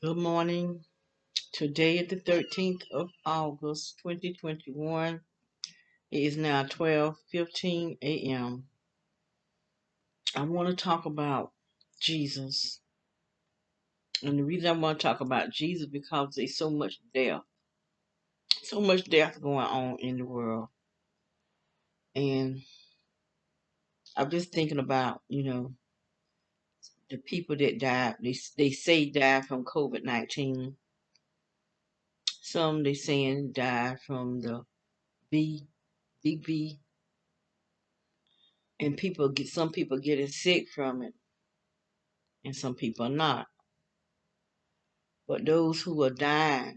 Good morning. Today is the 13th of August, 2021. It is now 12:15 a.m. I want to talk about Jesus. And the reason I want to talk about Jesus because there's so much death going on in the world. And I'm just thinking about, the people that died. They say died from COVID-19. Some they saying died from the BV, and some people getting sick from it and some people are not. But those who are they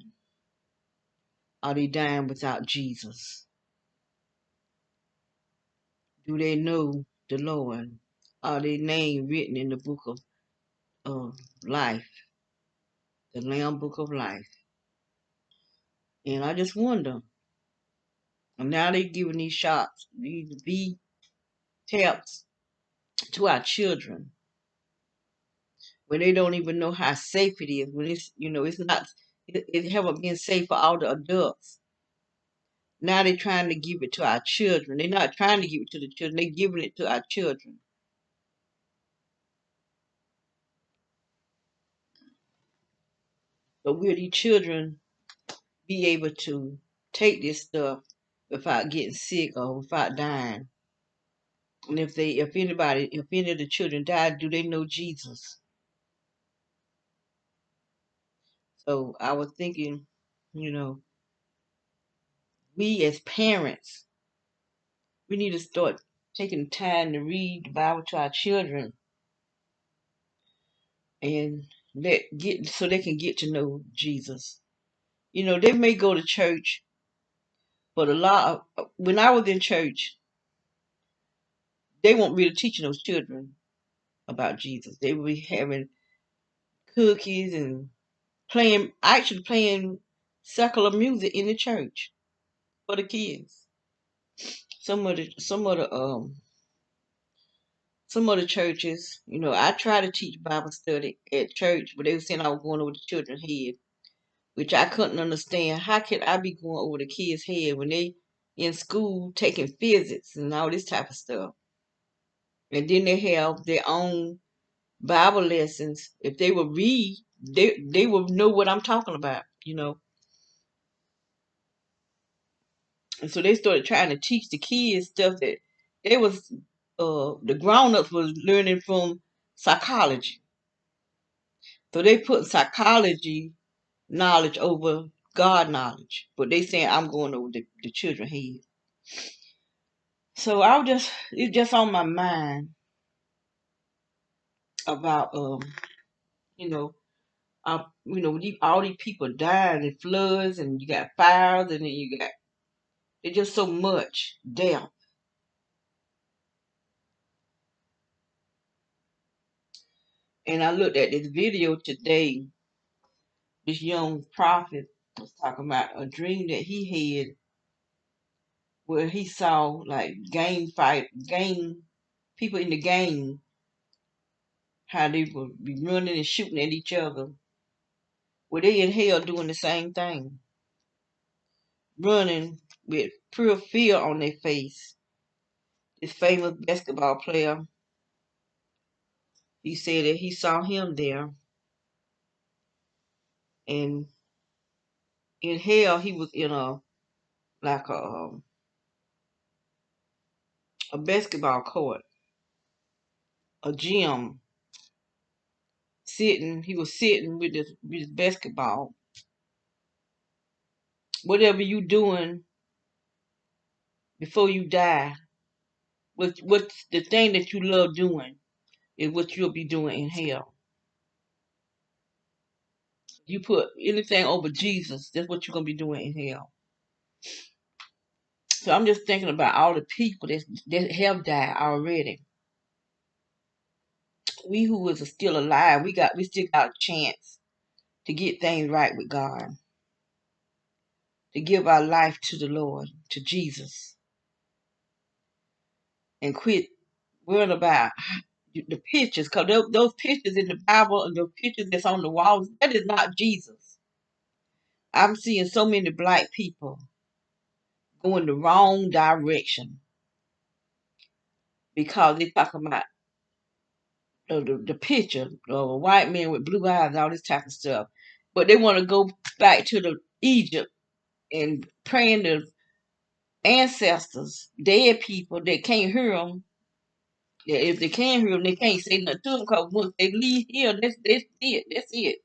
dying without Jesus? Do they know the Lord? Are their name written in the book of life, the Lamb book of life? And I just wonder, and now they're giving these shots, these V taps to our children when they don't even know how safe it is, when it's not, it haven't been safe for all the adults. Now they're trying to give it to our children. They're not trying to give it to the children. They're giving it to our children. But will these children be able to take this stuff without getting sick or without dying? And if any of the children die, do they know Jesus? So I was thinking, you know, we as parents, we need to start taking time to read the Bible to our children and so they can get to know Jesus. They may go to church, but when I was in church, they weren't really teaching those children about Jesus. They would be having cookies and actually playing secular music in the church for the kids. Some of the churches, I try to teach Bible study at church, but they were saying I was going over the children's head, which I couldn't understand. How could I be going over the kids' head when they in school taking physics and all this type of stuff? And then they have their own Bible lessons. If they would read, they would know what I'm talking about. And so they started trying to teach the kids stuff that they was the grown-ups was learning from psychology. So they put psychology knowledge over God knowledge. But they saying I'm going over the children's head. So it's just on my mind about you know, all these people dying in floods and you got fires and then you got it's just so much death. And I looked at this video today. This young prophet was talking about a dream that he had where he saw like gang people in the gang, how they would be running and shooting at each other. Well, they in hell doing the same thing, running with pure fear on their face. This famous basketball player, he said that he saw him there, and in hell he was in like a basketball court, a gym, sitting. He was sitting with his basketball. Whatever you doing before you die, what's the thing that you love doing is what you'll be doing in hell. You put anything over Jesus, that's what you're gonna be doing in hell. So I'm just thinking about all the people that have died already. We who is still alive, we still got a chance to get things right with God, to give our life to the Lord, to Jesus, and quit worrying about the pictures, because those pictures in the Bible and those pictures that's on the walls, that is not Jesus. I'm seeing so many black people going the wrong direction because they talk about the picture of a white man with blue eyes, all this type of stuff. But they want to go back to the Egypt and praying to ancestors, dead people that can't hear them. Yeah, if they can't hear them, they can't say nothing to them because once they leave here, that's it. That's it.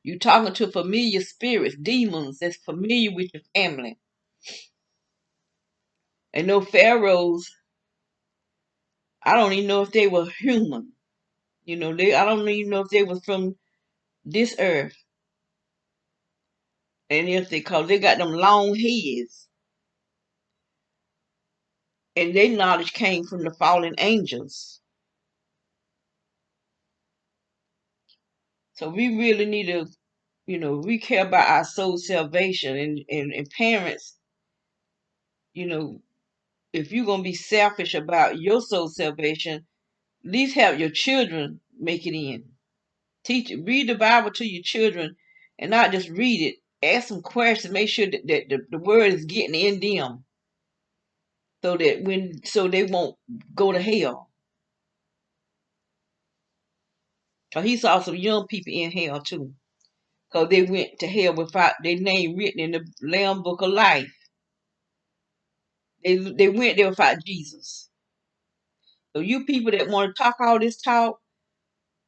You talking to familiar spirits, demons that's familiar with your family. And no pharaohs, I don't even know if they were human. I don't even know if they was from this earth. And if they, cause they got them long heads, and their knowledge came from the fallen angels. So we really need to, we care about our soul salvation, and parents, you know, if you're gonna be selfish about your soul salvation, at least have your children make it in. Read the Bible to your children, and not just read it. Ask some questions. Make sure that the word is getting in them, so they won't go to hell. Cause he saw some young people in hell too, cause they went to hell without their name written in the Lamb Book of Life. They went there without Jesus. So you people that want to talk all this talk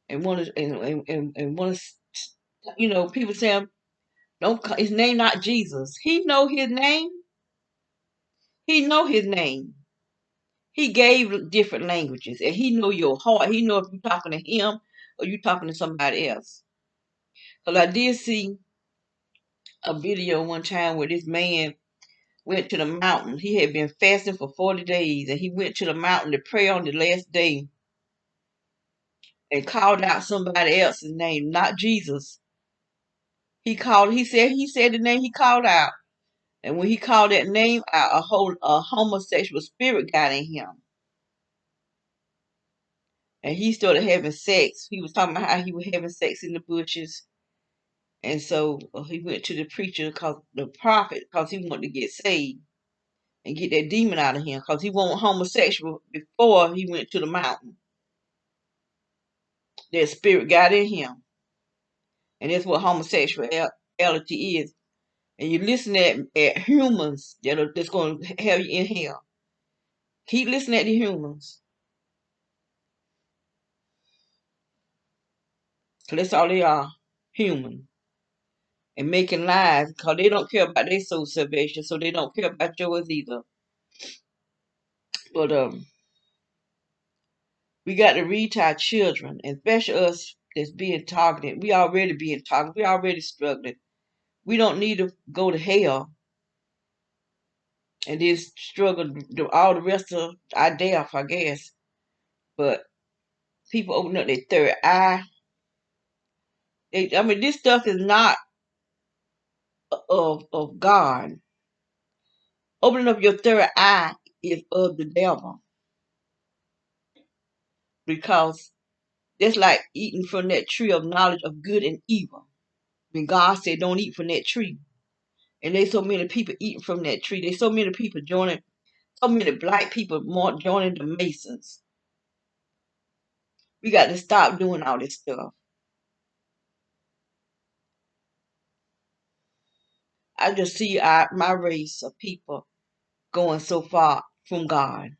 and want to and want to, people saying don't, his name not Jesus. He know his name. He know his name. He gave different languages, and he know your heart. He know if you're talking to him or you talking to somebody else. Cause I did see a video one time where this man went to the mountain. He had been fasting for 40 days, and he went to the mountain to pray on the last day and called out somebody else's name, not Jesus. He said the name he called out. And when he called that name out, a homosexual spirit got in him. And he started having sex. He was talking about how he was having sex in the bushes. And so he went to the preacher, the prophet, because he wanted to get saved and get that demon out of him, because he wasn't homosexual before he went to the mountain. That spirit got in him. And that's what homosexuality is. And you listen at humans that's going to have you in hell. Keep listening at the humans. Because that's all they are, human. And making lies, because they don't care about their soul salvation, so they don't care about yours either. But we got to reach our children, and especially us that's being targeted. We already being targeted. We already struggling. We don't need to go to hell and then struggle all the rest of our death, I guess. But people open up their third eye. This stuff is not of God. Opening up your third eye is of the devil, because that's like eating from that tree of knowledge of good and evil. When God said don't eat from that tree. And there's so many people eating from that tree. There's so many people joining, so many black people more joining the Masons. We got to stop doing all this stuff. I just see my race of people going so far from God.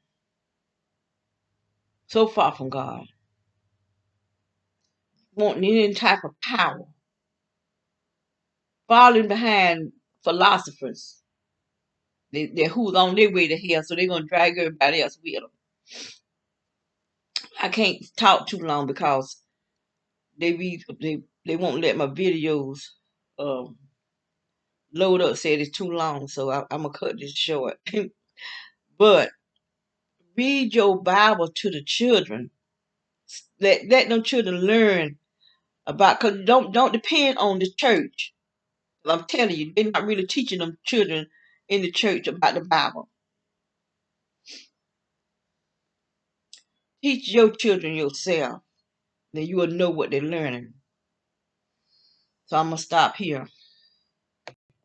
So far from God. Wanting any type of power. Falling behind philosophers. They're who's on their way to hell, so they're going to drag everybody else with them. I can't talk too long because they won't let my videos um, load up. Said it's too long, so I'm gonna cut this short. But read your Bible to the children. Let them children learn about. Cause don't depend on the church. I'm telling you, they're not really teaching them children in the church about the Bible. Teach your children yourself. Then you will know what they're learning. So I'm going to stop here.